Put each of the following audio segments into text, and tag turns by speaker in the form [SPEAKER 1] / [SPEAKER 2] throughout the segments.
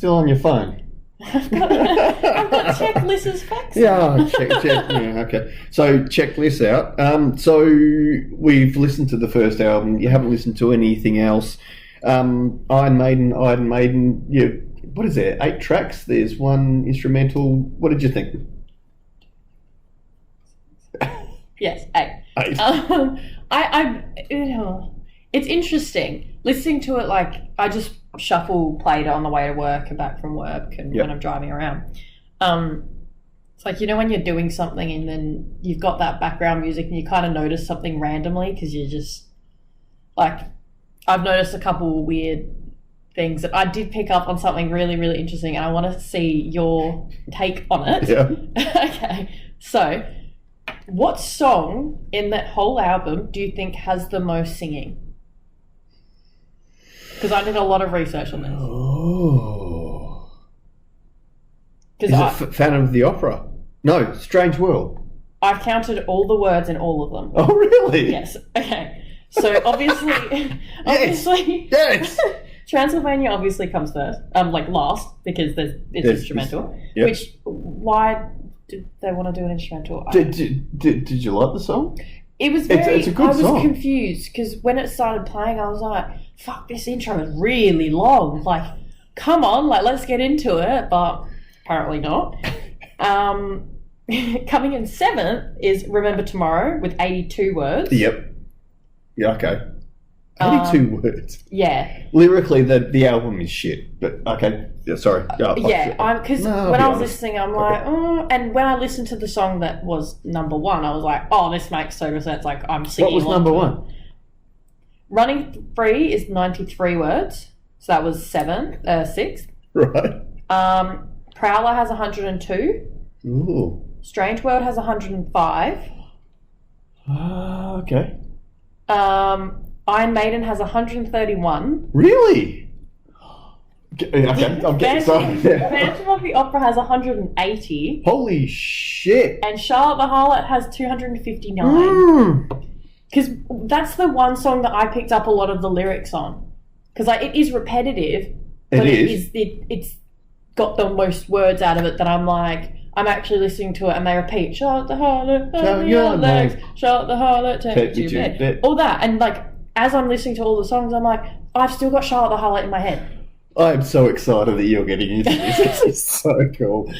[SPEAKER 1] still on your phone?
[SPEAKER 2] I've got check Lys's facts.
[SPEAKER 1] Yeah, check. Yeah, okay. So check Lys Out. So we've listened to the first album. You haven't listened to anything else. Iron Maiden. Yeah, what is there? 8 tracks. There's one instrumental. What did you think?
[SPEAKER 2] Yes, 8. 8. It's interesting listening to it. Like I just shuffle played it on the way to work and back from work, and when I'm driving around. It's like, you know, when you're doing something and then you've got that background music and you kind of notice something randomly because you're just like, I've noticed a couple weird things that I did pick up on something really, really interesting, and I want to see your take on it.
[SPEAKER 1] Yeah.
[SPEAKER 2] Okay. So, what song in that whole album do you think has the most singing? Because I did a lot of research on this.
[SPEAKER 1] Oh. Is
[SPEAKER 2] it
[SPEAKER 1] Phantom of the Opera? No, Strange World.
[SPEAKER 2] I've counted all the words in all of them.
[SPEAKER 1] Oh, really?
[SPEAKER 2] Yes. Okay. So obviously,
[SPEAKER 1] Yes.
[SPEAKER 2] Transylvania obviously comes first. Like last because it's instrumental.
[SPEAKER 1] Yep.
[SPEAKER 2] Which why did they want to do an instrumental?
[SPEAKER 1] Did you like the song?
[SPEAKER 2] It was very.
[SPEAKER 1] It's a good song.
[SPEAKER 2] I was confused because when it started playing, I was like, "Fuck, this intro is really long. Like, come on, like let's get into it." But apparently not. Coming in 7th is Remember Tomorrow with 82 words.
[SPEAKER 1] Yep. Yeah. Okay. 82 words.
[SPEAKER 2] Yeah.
[SPEAKER 1] Lyrically, the album is shit. But okay. Yeah. Sorry.
[SPEAKER 2] Because when I was listening, I'm like, oh. And when I listened to the song that was number 1, I was like, oh, this makes total sense. Like I'm singing.
[SPEAKER 1] What was number 1?
[SPEAKER 2] Running Free is 93 words, so that was 6th.
[SPEAKER 1] Right.
[SPEAKER 2] Prowler has 102.
[SPEAKER 1] Ooh.
[SPEAKER 2] Strange World has 105.
[SPEAKER 1] Okay.
[SPEAKER 2] Iron Maiden has 131.
[SPEAKER 1] Really? Okay, I'm getting started.
[SPEAKER 2] Phantom of the Opera has 180.
[SPEAKER 1] Holy shit.
[SPEAKER 2] And Charlotte the Harlot has 259. Because that's the one song that I picked up a lot of the lyrics on. Because it is repetitive, but it's got the most words out of it that I'm like, I'm actually listening to it and they repeat, Charlotte the Harlot, open your legs, Charlotte the Harlot, take you to bed. All that. And like, as I'm listening to all the songs, I'm like, I've still got Charlotte the Harlot in my head.
[SPEAKER 1] I'm so excited that you're getting into this. This is so cool.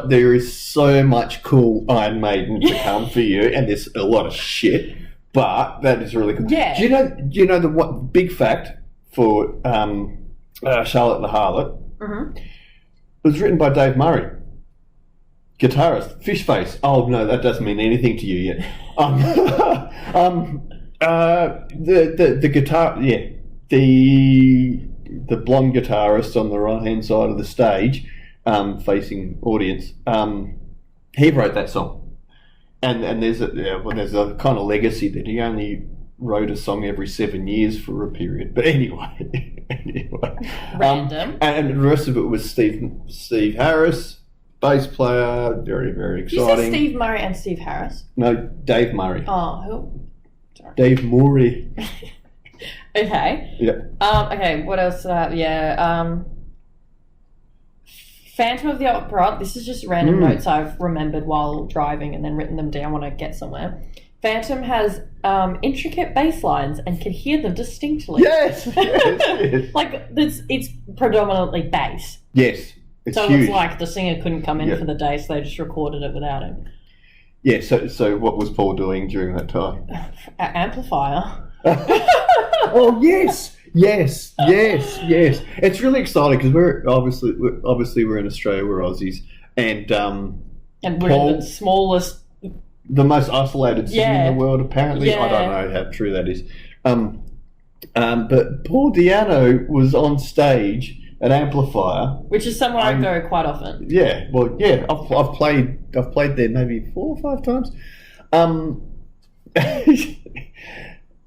[SPEAKER 1] There is so much cool Iron Maiden to come for you, and there's a lot of shit, but that is really cool.
[SPEAKER 2] Yeah.
[SPEAKER 1] Do you know the big fact for Charlotte the Harlot?
[SPEAKER 2] Mm-hmm.
[SPEAKER 1] It was written by Dave Murray, guitarist, fish face. Oh no, that doesn't mean anything to you yet. The guitar, yeah, the blonde guitarist on the right hand side of the stage, facing audience. He wrote that song, and there's a kind of legacy that he only wrote a song every 7 years for a period. But anyway.
[SPEAKER 2] Random.
[SPEAKER 1] And the rest of it was Steve Harris, bass player, very, very exciting.
[SPEAKER 2] You said Steve Murray and Steve Harris?
[SPEAKER 1] No, Dave Murray.
[SPEAKER 2] Oh, who? Sorry.
[SPEAKER 1] Dave Murray.
[SPEAKER 2] Okay.
[SPEAKER 1] Yeah.
[SPEAKER 2] Okay, what else did I have? Yeah. Phantom of the Opera. This is just random notes I've remembered while driving and then written them down when I get somewhere. Phantom has intricate bass lines and can hear them distinctly.
[SPEAKER 1] Yes.
[SPEAKER 2] Like it's predominantly bass.
[SPEAKER 1] Yes. It's
[SPEAKER 2] so
[SPEAKER 1] huge.
[SPEAKER 2] It's like the singer couldn't come in for the day, so they just recorded it without him.
[SPEAKER 1] Yeah. So what was Paul doing during that time?
[SPEAKER 2] Amplifier.
[SPEAKER 1] Oh yes. It's really exciting because we're obviously in Australia. We're Aussies, and
[SPEAKER 2] we're
[SPEAKER 1] Paul,
[SPEAKER 2] the smallest.
[SPEAKER 1] The most isolated city in the world, apparently. I don't know how true that is. But Paul Di'Anno was on stage at Amplifier,
[SPEAKER 2] which is somewhere I go quite often.
[SPEAKER 1] Yeah, well, yeah, I've played there maybe 4 or 5 times.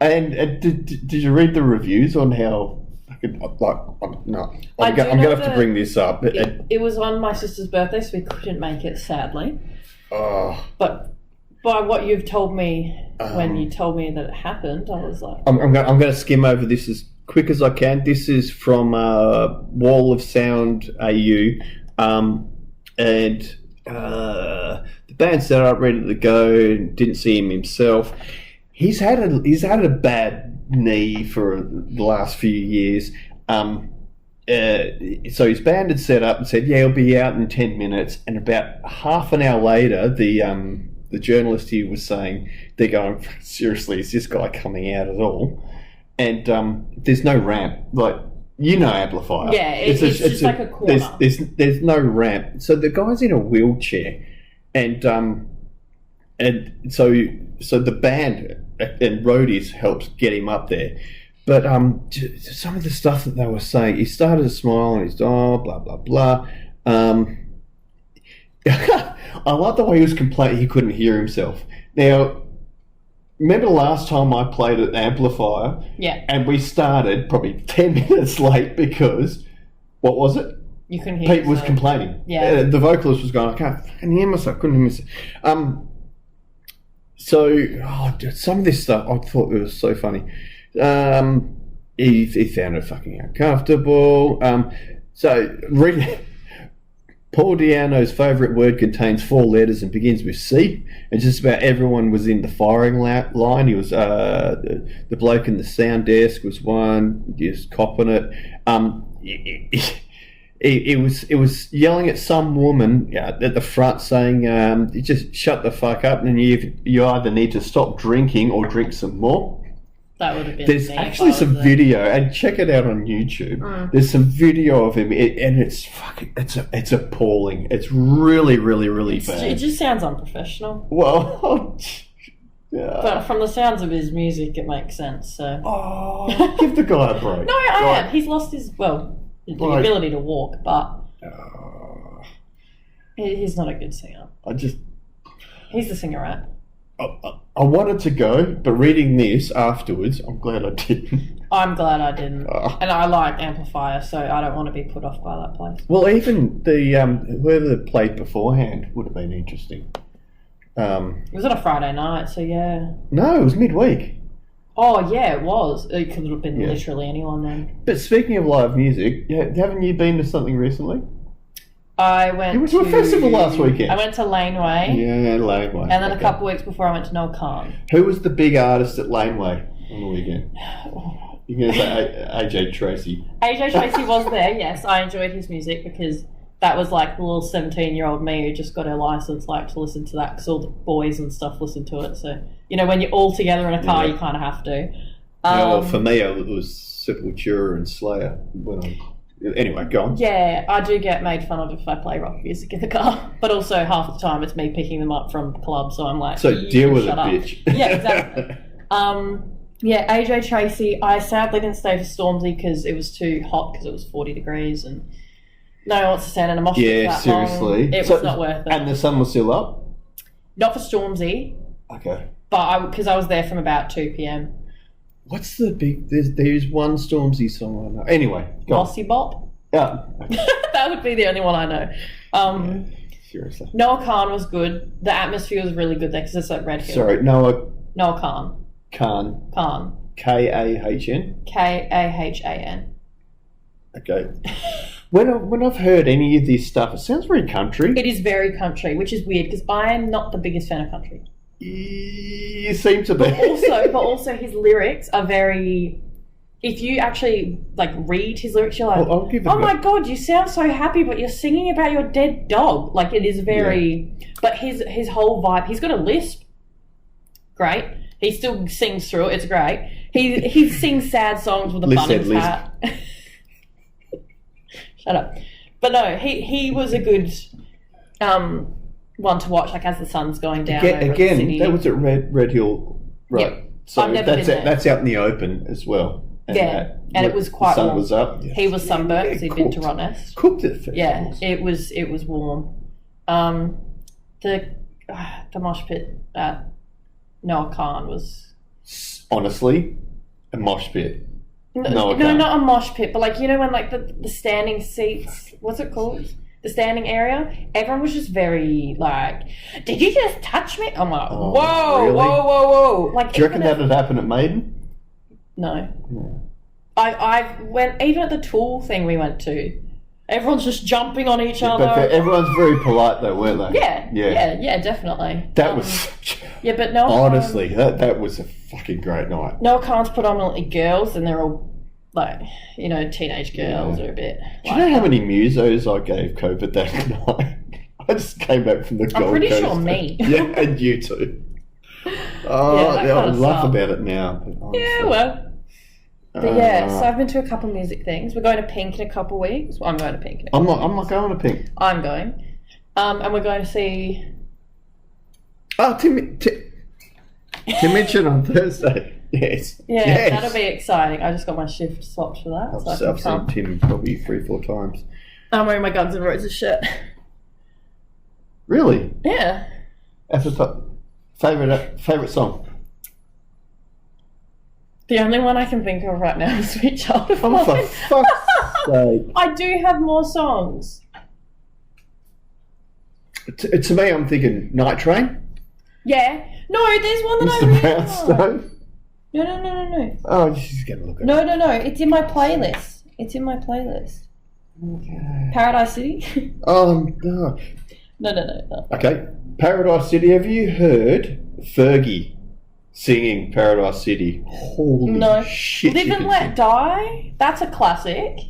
[SPEAKER 1] And did you read the reviews on how? No, I'm going to have to bring this up.
[SPEAKER 2] It was on my sister's birthday, so we couldn't make it, sadly. But by what you've told me when you told me that it happened, I was like,
[SPEAKER 1] I'm going to skim over this as quick as I can. This is from Wall of Sound AU, and the band set up, ready to go. Didn't see him himself. He's had a bad knee for the last few years. So his band had set up and said, "Yeah, he'll be out in 10 minutes." And about half an hour later, the journalist here was saying, "They're going, seriously, is this guy coming out at all?" And there's no ramp, like amplifier.
[SPEAKER 2] Yeah, it's just like a corner.
[SPEAKER 1] There's no ramp, so the guy's in a wheelchair, and so the band and roadies helped get him up there. But some of the stuff that they were saying, he started to smile and he's blah blah blah. I like the way he was complaining he couldn't hear himself. Now, remember the last time I played at the amplifier?
[SPEAKER 2] Yeah. And
[SPEAKER 1] we started probably 10 minutes late because, what was it?
[SPEAKER 2] You couldn't hear
[SPEAKER 1] Pete was complaining.
[SPEAKER 2] Yeah.
[SPEAKER 1] The vocalist was going, "I can't fucking hear myself, couldn't hear myself." Some of this stuff, I thought it was so funny. He found it fucking uncomfortable. Paul Di'Anno's favourite word contains 4 letters and begins with C, and just about everyone was in the firing line. He was the bloke in the sound desk was one, just copping it. It was yelling at some woman at the front saying, "Just shut the fuck up, and you either need to stop drinking or drink some more."
[SPEAKER 2] That would have been.
[SPEAKER 1] There's actually some video, and check it out on YouTube. There's some video of him, and it's appalling. It's really, really, really bad.
[SPEAKER 2] It just sounds unprofessional.
[SPEAKER 1] Well,
[SPEAKER 2] but from the sounds of his music, it makes sense. So,
[SPEAKER 1] give the guy a break.
[SPEAKER 2] No, I am. He's lost his ability to walk, but he's not a good singer. He's the singer, right?
[SPEAKER 1] I wanted to go, but reading this afterwards, I'm glad I didn't.
[SPEAKER 2] I'm glad I didn't. And I like Amplifier, so I don't want to be put off by that place.
[SPEAKER 1] Well, even the whoever played beforehand would have been interesting.
[SPEAKER 2] It was on a Friday night, so yeah.
[SPEAKER 1] No, it was midweek.
[SPEAKER 2] Oh, yeah, it was. It could have been literally anyone then.
[SPEAKER 1] But speaking of live music, haven't you been to something recently?
[SPEAKER 2] I went
[SPEAKER 1] You went to a festival last weekend.
[SPEAKER 2] I went to Laneway.
[SPEAKER 1] Yeah, Laneway.
[SPEAKER 2] And then a couple of weeks before I went to Noel Khan.
[SPEAKER 1] Who was the big artist at Laneway on the weekend? You're going to say AJ Tracy.
[SPEAKER 2] AJ Tracy was there, yes. I enjoyed his music because that was like the little 17-year-old me who just got her license to listen to that because all the boys and stuff listen to it. So, when you're all together in a car, you kind of have to.
[SPEAKER 1] For me, it was Sepultura and Slayer. Anyway, go on.
[SPEAKER 2] Yeah, I do get made fun of if I play rock music in the car, but also half the time it's me picking them up from clubs, so I'm like,
[SPEAKER 1] so deal with it, bitch.
[SPEAKER 2] Yeah, exactly. AJ Tracy, I sadly didn't stay for Stormzy because it was too hot because it was 40 degrees and no one wants to stand in a mosh pit for that
[SPEAKER 1] seriously.
[SPEAKER 2] long. It was not worth it.
[SPEAKER 1] And the sun was still up?
[SPEAKER 2] Not for Stormzy.
[SPEAKER 1] Okay.
[SPEAKER 2] But because I was there from about 2 p.m.
[SPEAKER 1] What's the big... There's one Stormzy song I know. Anyway, go on.
[SPEAKER 2] Mossy Bop?
[SPEAKER 1] Yeah. Okay.
[SPEAKER 2] That would be the only one I know.
[SPEAKER 1] Seriously.
[SPEAKER 2] Noel Khan was good. The atmosphere was really good there because it's at Red Hill.
[SPEAKER 1] Sorry, Noel
[SPEAKER 2] Khan.
[SPEAKER 1] Khan. K-A-H-N?
[SPEAKER 2] K-A-H-A-N.
[SPEAKER 1] Okay. When I've heard any of this stuff, it sounds very country.
[SPEAKER 2] It is very country, which is weird because I am not the biggest fan of country.
[SPEAKER 1] You seem to be.
[SPEAKER 2] But also his lyrics are very... If you actually read his lyrics, you're like, oh my god, you sound so happy, but you're singing about your dead dog. Like, it is very... Yeah. But his whole vibe... He's got a lisp. Great. He still sings through it. It's great. He sings sad songs with a Bunnings hat. Shut up. But no, he was a good... one to watch, as the sun's going down.
[SPEAKER 1] Again, that was at Red Hill, right?
[SPEAKER 2] Yep.
[SPEAKER 1] So
[SPEAKER 2] I've never been there.
[SPEAKER 1] That's out in the open as well.
[SPEAKER 2] And it was quite warm.
[SPEAKER 1] The sun was up. Yes.
[SPEAKER 2] He was sunburnt because he'd been to Rottnest.
[SPEAKER 1] Cooked at festivals.
[SPEAKER 2] Yeah, it was warm. The mosh pit at Noel Khan was
[SPEAKER 1] honestly a mosh pit.
[SPEAKER 2] No, not a mosh pit, but when the standing seats. What's it called? The standing area, everyone was just very did you just touch me? I'm like, whoa,
[SPEAKER 1] really?
[SPEAKER 2] whoa.
[SPEAKER 1] Do you reckon that would happen at Maiden?
[SPEAKER 2] No. I went, even at the Tool thing we went to, everyone's just jumping on each other.
[SPEAKER 1] But everyone's very polite though, weren't they?
[SPEAKER 2] Yeah, definitely.
[SPEAKER 1] That was...
[SPEAKER 2] Yeah, but no.
[SPEAKER 1] Honestly, that was a fucking great night.
[SPEAKER 2] Noah Khan's predominantly girls, and they're all, like, you know, teenage girls are a bit...
[SPEAKER 1] Do you know how many musos I gave COVID that night? I just came back from the Gold Coast.
[SPEAKER 2] I'm pretty sure me.
[SPEAKER 1] Yeah, and you too. Oh, I laugh about it now.
[SPEAKER 2] Yeah, well... But yeah, so I've been to a couple of music things. We're going to Pink in a couple of weeks. Well, I'm going to Pink in a couple of weeks.
[SPEAKER 1] I'm not going to Pink.
[SPEAKER 2] I'm going. And we're going to see...
[SPEAKER 1] Oh, Tim mentioned on Thursday. Yes.
[SPEAKER 2] Yeah,
[SPEAKER 1] yes.
[SPEAKER 2] That'll be exciting. I just got my shift swapped for that.
[SPEAKER 1] I've seen Tim probably 3-4 times.
[SPEAKER 2] I'm wearing my Guns N' Roses shirt.
[SPEAKER 1] Really?
[SPEAKER 2] Yeah.
[SPEAKER 1] That's the top. Favourite song?
[SPEAKER 2] The only one I can think of right now is Sweet Child of Mine.
[SPEAKER 1] Oh, for fuck's sake.
[SPEAKER 2] I do have more songs.
[SPEAKER 1] To me, I'm thinking Night Train.
[SPEAKER 2] Yeah. No, there's one that
[SPEAKER 1] Mr.
[SPEAKER 2] I really
[SPEAKER 1] Brownstone.
[SPEAKER 2] No.
[SPEAKER 1] Oh, she's going to look at it.
[SPEAKER 2] No. It's in my playlist.
[SPEAKER 1] Okay.
[SPEAKER 2] Paradise City?
[SPEAKER 1] Oh, no.
[SPEAKER 2] No.
[SPEAKER 1] Okay. Paradise City. Have you heard Fergie singing Paradise City? Holy shit.
[SPEAKER 2] Live and Let Die? That's a classic.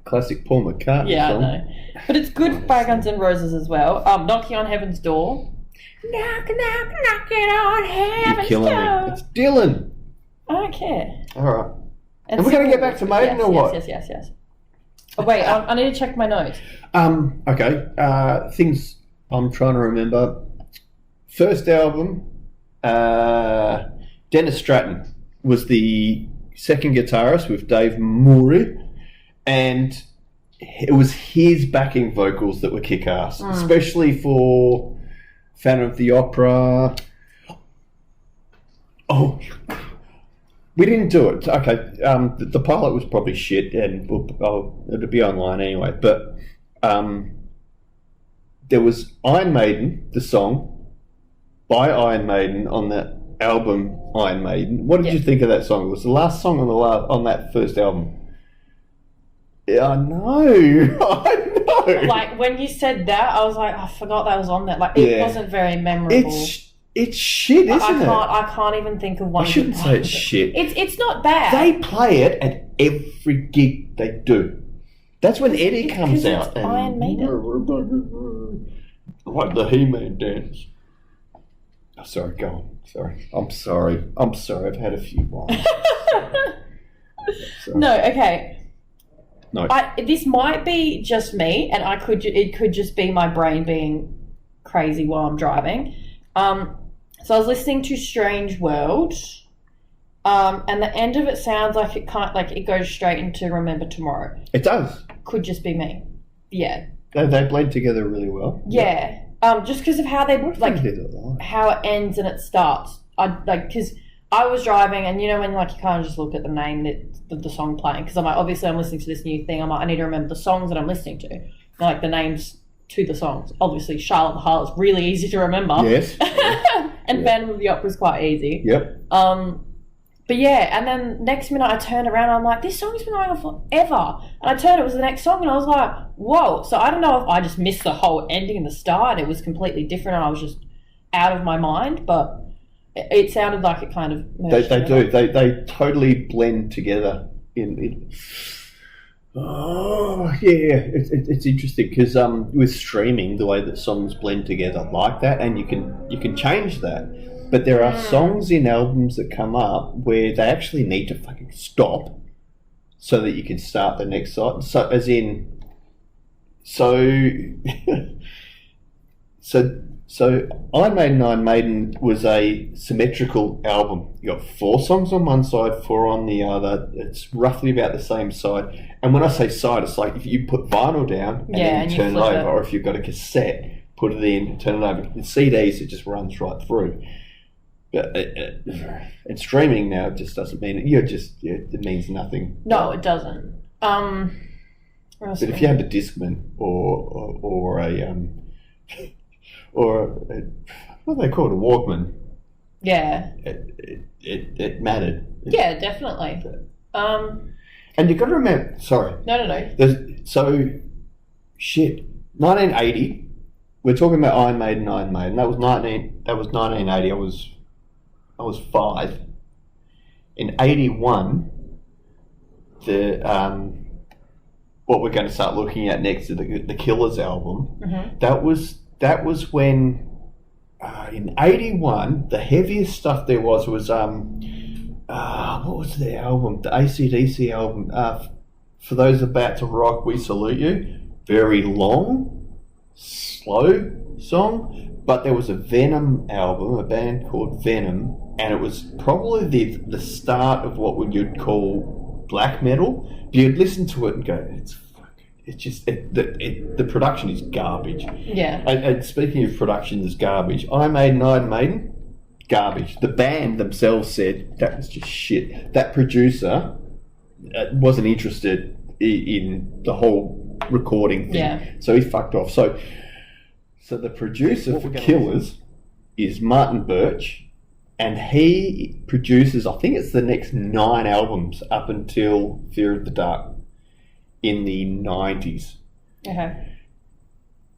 [SPEAKER 1] Classic Paul McCartney
[SPEAKER 2] I
[SPEAKER 1] song.
[SPEAKER 2] know. But it's good by Guns N' Roses as well. Knocking on Heaven's Door. Knocking on Heaven's Door.
[SPEAKER 1] You're killing me. It's Dylan.
[SPEAKER 2] I don't care.
[SPEAKER 1] All right. And we're going to get back to Maiden or what?
[SPEAKER 2] Yes. Oh, wait, I need to check my notes.
[SPEAKER 1] Okay. Things I'm trying to remember. First album, Dennis Stratton was the second guitarist with Dave Murray, and it was his backing vocals that were kick-ass, especially for Phantom of the Opera. Oh, we didn't do it. Okay, the pilot was probably shit, and it'll be online anyway. But there was Iron Maiden, the song by Iron Maiden on that album Iron Maiden. What did you think of that song? It was the last song on that first album. Yeah, I know.
[SPEAKER 2] Like, when you said that, I was like, I forgot that was on there. Like, it wasn't very memorable.
[SPEAKER 1] It's shit, isn't it?
[SPEAKER 2] I can't even think of one.
[SPEAKER 1] I shouldn't say it's shit.
[SPEAKER 2] It's not bad.
[SPEAKER 1] They play it at every gig they do. That's when Eddie comes out.
[SPEAKER 2] It's Iron Maiden.
[SPEAKER 1] Like the He-Man dance. Oh, sorry, go on. Sorry. I'm sorry. I've had a few wines.
[SPEAKER 2] No, okay.
[SPEAKER 1] No.
[SPEAKER 2] This might be just me, and it could just be my brain being crazy while I'm driving. So I was listening to Strange World, and the end of it sounds like it goes straight into Remember Tomorrow.
[SPEAKER 1] It does.
[SPEAKER 2] Could just be me. Yeah.
[SPEAKER 1] They blend together really well.
[SPEAKER 2] Yeah. Just because of how they how it ends and it starts. Because I was driving, and you know when you kind of just look at the name that the song playing, because I'm like, obviously I'm listening to this new thing. I'm like, I need to remember the songs that I'm listening to, and like the names to the songs. Obviously, Charlotte the Harlot's really easy to remember.
[SPEAKER 1] Yes.
[SPEAKER 2] And Phantom of the Opera's quite easy.
[SPEAKER 1] Yep.
[SPEAKER 2] But yeah, and then next minute I turned around and I'm like, this song's been going on forever. And I turned, it was the next song, and I was like, whoa. So I don't know if I just missed the whole ending and the start. It was completely different and I was just out of my mind, but it sounded like it kind of merged
[SPEAKER 1] They
[SPEAKER 2] together.
[SPEAKER 1] do. They totally blend together in Oh yeah, it's interesting because with streaming, the way that songs blend together like that, and you can change that. But there are songs in albums that come up where they actually need to fucking stop so that you can start the next side. So Iron Maiden was a symmetrical album. You got 4 songs on one side, 4 on the other. It's roughly about the same side. And when I say side, it's like if you put vinyl down and then you turn it over, or if you've got a cassette, put it in, turn it over. In CDs, it just runs right through. But it's streaming now. It just doesn't mean it means nothing.
[SPEAKER 2] No, it doesn't.
[SPEAKER 1] But if you had a Discman or a what do they call it, a Walkman?
[SPEAKER 2] Yeah.
[SPEAKER 1] It mattered.
[SPEAKER 2] Yeah, definitely.
[SPEAKER 1] And you've got to remember, sorry.
[SPEAKER 2] No.
[SPEAKER 1] Shit, 1980, we're talking about Iron Maiden. That was 1980, I was 5. In 81, what we're going to start looking at next is the Killers album.
[SPEAKER 2] Mm-hmm.
[SPEAKER 1] That was when, in 81, the heaviest stuff there was what was the album? The AC/DC album. For those about to rock, we salute you. Very long, slow song, but there was a Venom album, a band called Venom, and it was probably the start of what you'd call black metal. You'd listen to it and go, the production is garbage.
[SPEAKER 2] Yeah.
[SPEAKER 1] And speaking of production is garbage, Iron Maiden, garbage. The band themselves said that was just shit. That producer wasn't interested in the whole recording thing, so he fucked off. So the producer for Killers is Martin Birch, and he produces, I think it's the next 9 albums up until Fear of the Dark in the 90s.
[SPEAKER 2] Okay.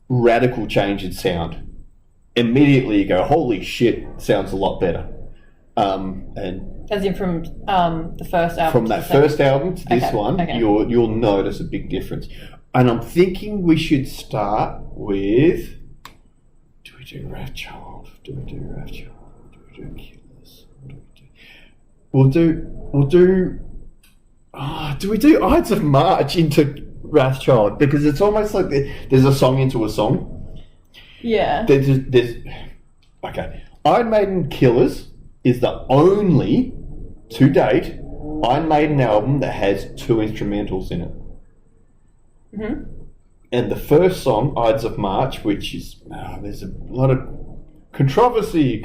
[SPEAKER 1] Radical change in sound. Immediately you go, holy shit, sounds a lot better. And
[SPEAKER 2] as in from the first album.
[SPEAKER 1] From that first album to this one, you'll notice a big difference. And I'm thinking we should start with. Do we do Wrathchild? Do we do Killers? Do we do Ides of March into Wrathchild? Because it's almost like there's a song into a song.
[SPEAKER 2] Yeah.
[SPEAKER 1] Okay. Iron Maiden Killers is the only, to date, Iron Maiden album that has 2 instrumentals in it.
[SPEAKER 2] Mm-hmm.
[SPEAKER 1] And the first song, Ides of March, which is, there's a lot of controversy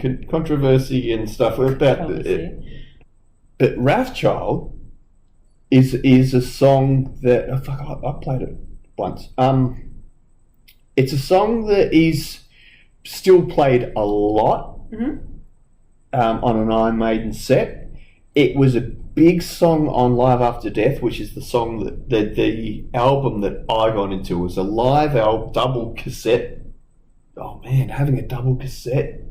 [SPEAKER 1] and stuff about it. But Wrathchild is a song that, I played it once. It's a song that is still played a lot on an Iron Maiden set. It was a big song on Live After Death, which is the song that the album that I got into was a live album, double cassette. Oh man, having a double cassette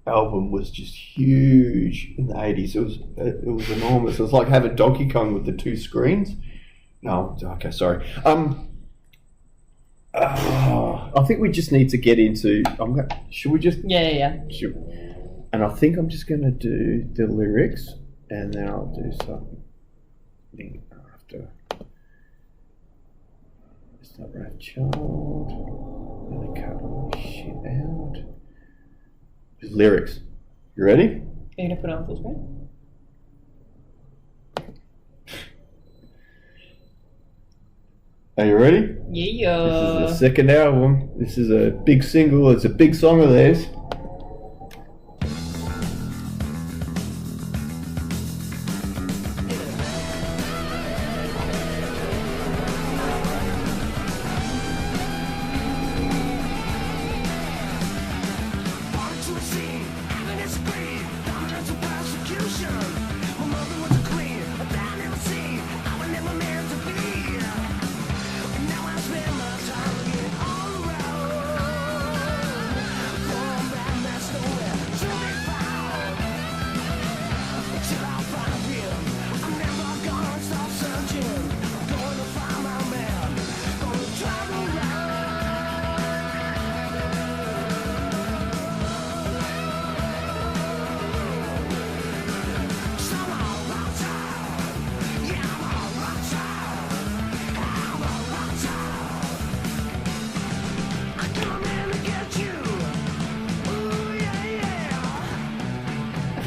[SPEAKER 1] album was just huge in the 80s. It was enormous. It was like having Donkey Kong with the 2 screens. No, okay, sorry. I think we just need to get into. Should we just?
[SPEAKER 2] Yeah.
[SPEAKER 1] And I think I'm just going to do the lyrics, and then I'll do something after. It's not Wrathchild. I'm going to cut all this shit out. Just lyrics. You ready?
[SPEAKER 2] Are you going to put it on full screen?
[SPEAKER 1] Are you ready?
[SPEAKER 2] Yeah.
[SPEAKER 1] This is the second album. This is a big single. It's a big song of theirs.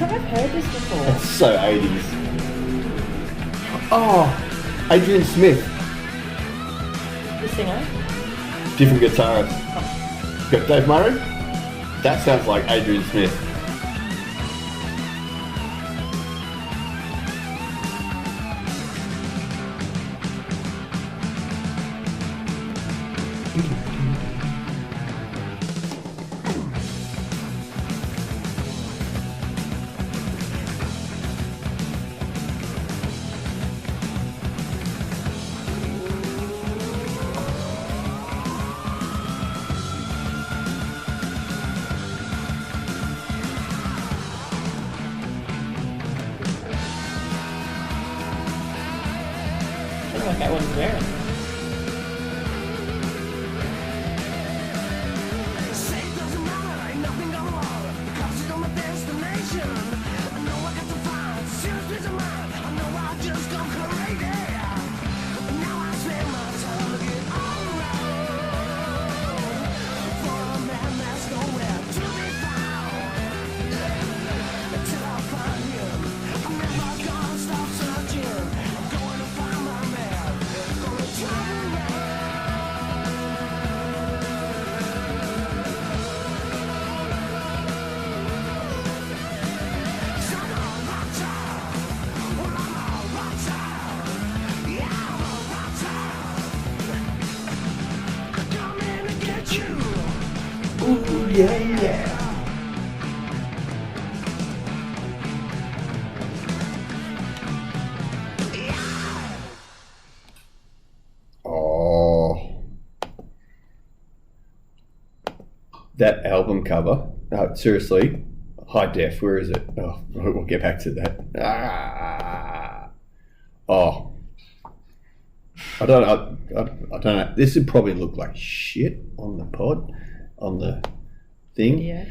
[SPEAKER 2] I've heard this before.
[SPEAKER 1] It's so 80s. Oh, Adrian Smith.
[SPEAKER 2] The singer?
[SPEAKER 1] Different guitarist. Got Dave Murray? That sounds like Adrian Smith.
[SPEAKER 2] Okay, what is it wearing?
[SPEAKER 1] Ooh, yeah. Oh, that album cover. Seriously, high def. Where is it? Oh, we'll get back to that. Oh, I don't know. This would probably look like shit on the pod, on the thing.
[SPEAKER 2] Yeah.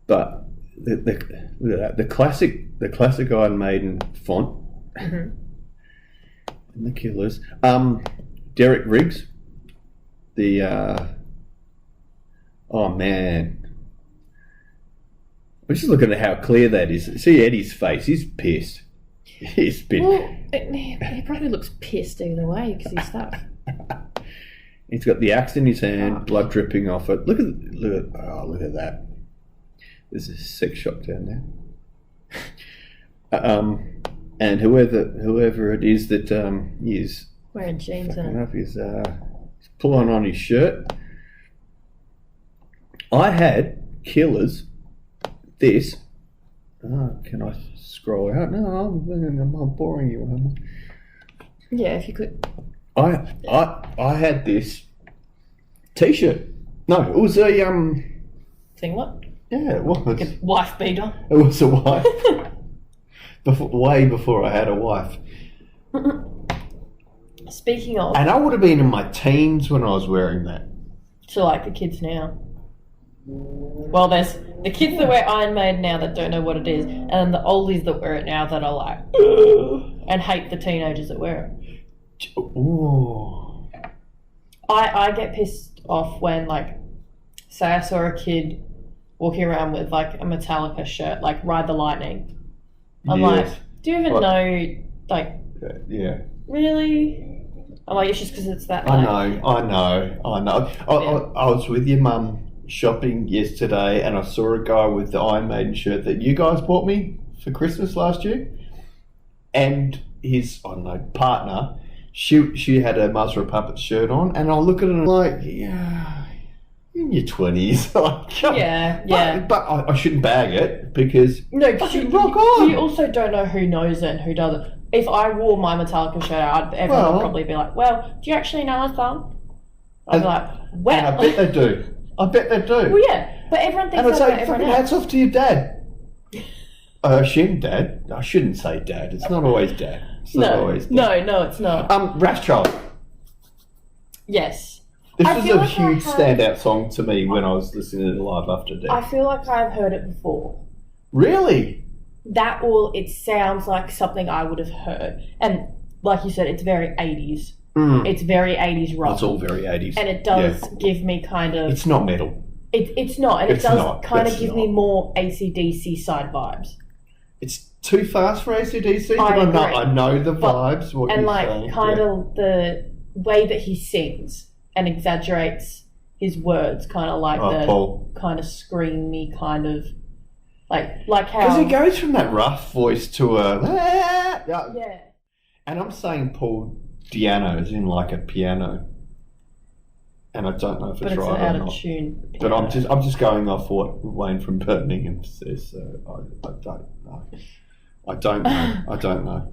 [SPEAKER 1] But look at that. The classic Iron Maiden font.
[SPEAKER 2] Mm-hmm.
[SPEAKER 1] And the Killers. Derek Riggs. Oh man. I'm just looking at how clear that is. See Eddie's face. He's pissed. He's been.
[SPEAKER 2] Well, he probably looks pissed either way because he's stuck.
[SPEAKER 1] He's got the axe in his hand, blood dripping off it. Look at that. There's a sex shop down there. And whoever it is that is
[SPEAKER 2] wearing jeans and
[SPEAKER 1] he's pulling on his shirt. I had Killers. This. Can I scroll out? No, I'm boring you. Am I?
[SPEAKER 2] Yeah, if you could.
[SPEAKER 1] I had this T-shirt. No, it was a
[SPEAKER 2] Thing what?
[SPEAKER 1] Yeah, it was.
[SPEAKER 2] Like a wife beater.
[SPEAKER 1] It was a wife. Way before I had a wife.
[SPEAKER 2] Speaking of,
[SPEAKER 1] And I would have been in my teens when I was wearing that.
[SPEAKER 2] to like the kids now. Well, there's the kids that wear Iron Maiden now that don't know what it is, and then the oldies that wear it now that are like, ugh, and hate the teenagers that wear it.
[SPEAKER 1] Ooh.
[SPEAKER 2] I get pissed off when, like, say I saw a kid walking around with like a Metallica shirt, like Ride the Lightning. I'm
[SPEAKER 1] Yes.
[SPEAKER 2] like, do you even know, like,
[SPEAKER 1] Yeah.
[SPEAKER 2] really? I'm like, it's just because it's that.
[SPEAKER 1] I
[SPEAKER 2] Like,
[SPEAKER 1] know. I was with your mum shopping yesterday and I saw a guy with the Iron Maiden shirt that you guys bought me for Christmas last year. And his, partner, she had a Master of Puppets shirt on, and I'll look at it and I'm like, yeah, in your 20s. Like,
[SPEAKER 2] yeah.
[SPEAKER 1] But I shouldn't bag it because
[SPEAKER 2] No, because
[SPEAKER 1] rock on.
[SPEAKER 2] you also don't know who knows it and who doesn't. If I wore my Metallica shirt out, everyone would probably be like, well, do you actually know a song? I'd be like, well.
[SPEAKER 1] And I bet they do.
[SPEAKER 2] Well, yeah, but everyone thinks
[SPEAKER 1] And I'd
[SPEAKER 2] that
[SPEAKER 1] say,
[SPEAKER 2] about everyone
[SPEAKER 1] fucking
[SPEAKER 2] else.
[SPEAKER 1] hats off to your dad. Dad. I shouldn't say dad. It's not always dad. It's not always dad.
[SPEAKER 2] No, it's not.
[SPEAKER 1] Wrathchild.
[SPEAKER 2] This
[SPEAKER 1] This
[SPEAKER 2] I
[SPEAKER 1] was
[SPEAKER 2] feel
[SPEAKER 1] a
[SPEAKER 2] like
[SPEAKER 1] huge
[SPEAKER 2] I have-
[SPEAKER 1] standout song to me when I was listening to it live after death.
[SPEAKER 2] I feel like I've heard it before.
[SPEAKER 1] Really?
[SPEAKER 2] That it sounds like something I would have heard. And like you said, it's very 80s. It's very 80s rock.
[SPEAKER 1] It's all very 80s.
[SPEAKER 2] And it does give me kind of...
[SPEAKER 1] It's not metal.
[SPEAKER 2] It's not. And
[SPEAKER 1] It's
[SPEAKER 2] it does
[SPEAKER 1] not.
[SPEAKER 2] kind of
[SPEAKER 1] It's
[SPEAKER 2] give me
[SPEAKER 1] not.
[SPEAKER 2] more AC/DC side vibes.
[SPEAKER 1] It's too fast for AC/DC, but
[SPEAKER 2] I agree.
[SPEAKER 1] I know the vibes, what
[SPEAKER 2] And
[SPEAKER 1] you're
[SPEAKER 2] like
[SPEAKER 1] saying.
[SPEAKER 2] kind of the way that he sings and exaggerates his words, kind of like the
[SPEAKER 1] Paul.
[SPEAKER 2] kind of screamy kind of like how...
[SPEAKER 1] Because he goes from that rough voice to a...
[SPEAKER 2] Yeah.
[SPEAKER 1] And I'm saying Paul Diano is in like a piano. And I don't know if
[SPEAKER 2] But
[SPEAKER 1] it's
[SPEAKER 2] it's
[SPEAKER 1] right
[SPEAKER 2] an out
[SPEAKER 1] or
[SPEAKER 2] of
[SPEAKER 1] not.
[SPEAKER 2] tune.
[SPEAKER 1] But I'm just going off what Wayne from Birmingham says, so I don't know. I don't know.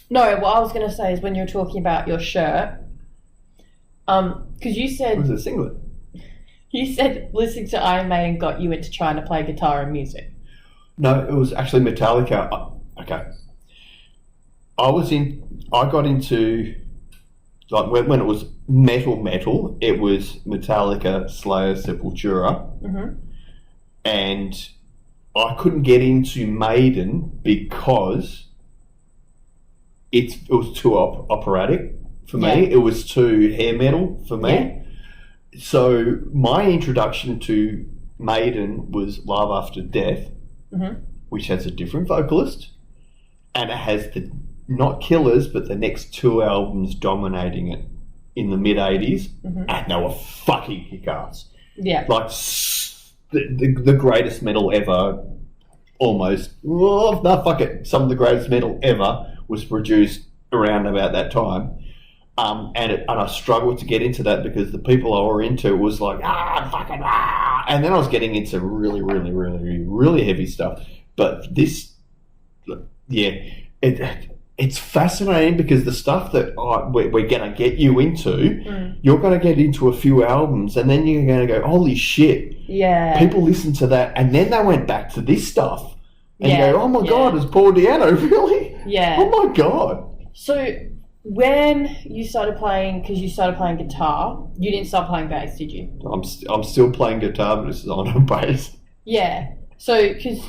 [SPEAKER 2] No, what I was going to say is when you were talking about your shirt, because you
[SPEAKER 1] It was
[SPEAKER 2] said
[SPEAKER 1] a singlet.
[SPEAKER 2] listening to Iron Maiden got you into trying to play guitar and music.
[SPEAKER 1] No, it was actually Metallica. Okay. I got into, like, when it was metal, it was Metallica, Slayer, Sepultura, and I couldn't get into Maiden because it was too operatic for me. It was too hair metal for me. Yeah. So my introduction to Maiden was Love After Death, which has a different vocalist, and it has the not Killers, but the next two albums dominating it in the mid-'80s, and they were fucking kick-ass. Yeah. Like, the greatest metal ever, almost. Oh, no, fuck it. Some of the greatest metal ever was produced around about that time. And I struggled to get into that because the people I were into was like, fucking, and then I was getting into really, really, really, really heavy stuff. But this, it's fascinating because the stuff that we're going to get you into, you're going to get into a few albums and then you're going to go, holy shit. Yeah. People listen to that and then they went back to this stuff. And you go, oh my God, it's Paul Di'Anno, really? Yeah. Oh my God.
[SPEAKER 2] So when you started playing, because you started playing guitar, you didn't start playing bass, did you?
[SPEAKER 1] I'm still playing guitar, but it's on a bass.
[SPEAKER 2] Yeah. So, because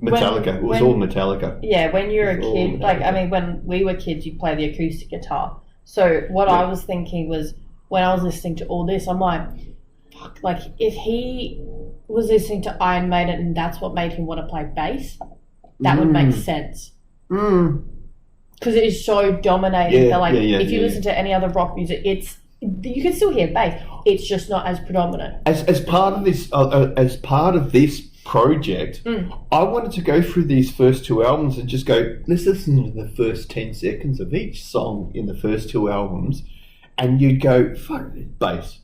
[SPEAKER 1] Metallica. It was all Metallica.
[SPEAKER 2] Yeah, when you were a kid, like, I mean, when we were kids, you play the acoustic guitar. So what I was thinking was, when I was listening to all this, I'm like, fuck, like, if he was listening to Iron Maiden and that's what made him want to play bass, that would make sense. Because it is so dominating. If you listen to any other rock music, you can still hear bass. It's just not as predominant.
[SPEAKER 1] As part of this project, I wanted to go through these first two albums and just go, let's listen to the first 10 seconds of each song in the first two albums, and you'd go, fuck, bass.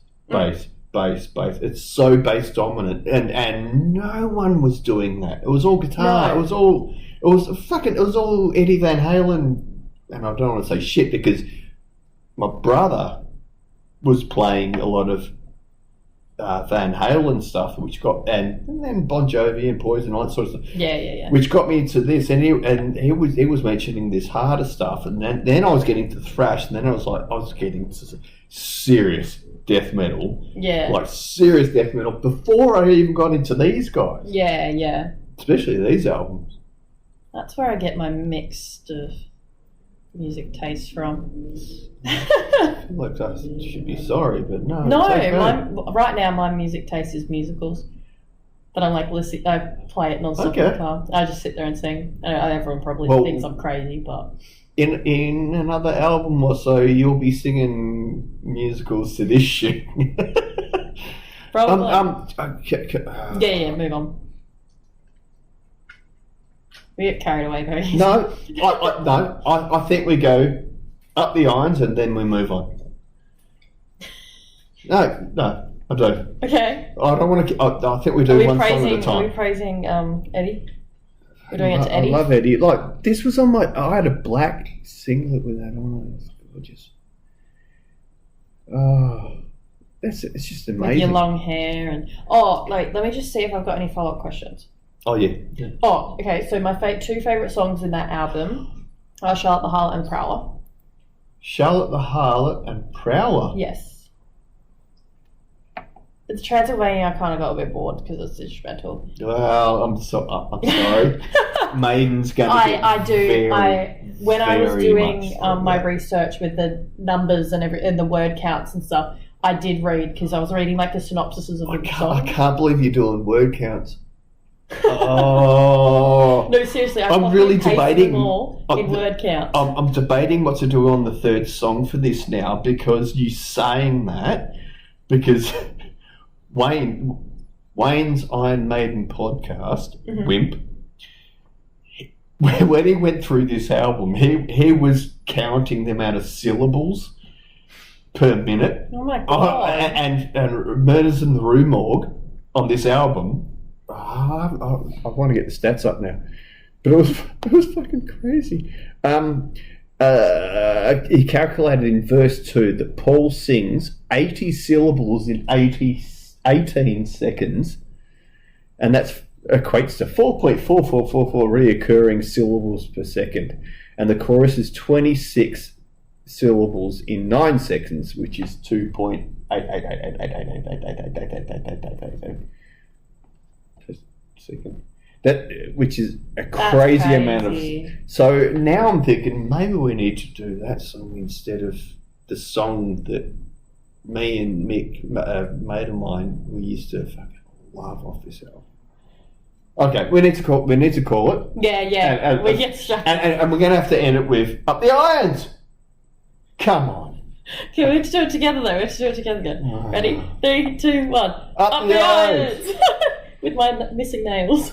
[SPEAKER 1] It's so bass dominant, and no one was doing that. It was all guitar. No. It was all Eddie Van Halen, and I don't want to say shit because my brother was playing a lot of Van Halen stuff, which got and then Bon Jovi and Poison, all that sort of stuff. Yeah. Which got me into this, and he was mentioning this harder stuff, and then I was getting to thrash, and then I was getting to serious death metal. Yeah, like serious death metal before I even got into these guys. Yeah. Especially these albums.
[SPEAKER 2] That's where I get my mixed music taste from.
[SPEAKER 1] Like I should be sorry, but no.
[SPEAKER 2] No, okay. Right now my music taste is musicals. But I'm like, listen, I play it non-stop in the car. I just sit there and sing. Everyone probably thinks I'm crazy, but
[SPEAKER 1] in another album or so, you'll be singing musicals to this shit.
[SPEAKER 2] Probably. Move on. We get carried away very easily.
[SPEAKER 1] No, I think we go up the irons and then we move on. No, I don't.
[SPEAKER 2] Okay.
[SPEAKER 1] I don't want to. I think we do one song at a time.
[SPEAKER 2] Are we praising Eddie? We're doing it to Eddie.
[SPEAKER 1] I love Eddie. Like, this was on I had a black singlet with that on. It was gorgeous. Oh, it's just amazing.
[SPEAKER 2] With your long hair and let me just see if I've got any follow-up questions.
[SPEAKER 1] Oh, yeah.
[SPEAKER 2] Oh, okay. So my two favourite songs in that album are Charlotte the Harlot and Prowler.
[SPEAKER 1] Charlotte the Harlot and Prowler?
[SPEAKER 2] Yes. It's Transylvania. I kind of got a bit bored because it's instrumental.
[SPEAKER 1] Well, I'm sorry. Maiden's going to get
[SPEAKER 2] when I was doing my research with the numbers and the word counts and stuff, I did read because I was reading like the synopsises of the song.
[SPEAKER 1] I can't believe you're doing word counts. Oh
[SPEAKER 2] no, seriously, I'm really debating in word count.
[SPEAKER 1] I'm debating what to do on the third song for this now because you saying that because Wayne's Iron Maiden podcast, Wimp, when he went through this album, he was counting the amount of syllables per minute.
[SPEAKER 2] Oh my God!
[SPEAKER 1] And Murders in the Rue Morgue on this album. I want to get the stats up now, but it was fucking crazy. He calculated in verse 2 that Paul sings 80 syllables in 18 seconds, and that equates to 4.4444 reoccurring syllables per second. and the chorus is 26 syllables in 9 seconds, which is 2.888888888888888. Just a second. Which is a crazy amount of. So now I'm thinking maybe we need to do that song instead of the song that me and Mick, a mate of mine, we used to fucking love off this album. Okay, we need to call it.
[SPEAKER 2] Yeah. We get distracted.
[SPEAKER 1] And we're going to have to end it with Up the Irons. Come on.
[SPEAKER 2] Okay, we have to do it together though. We have to do it together again. Ready? 3, 2, 1.
[SPEAKER 1] Up the Irons.
[SPEAKER 2] With my missing nails.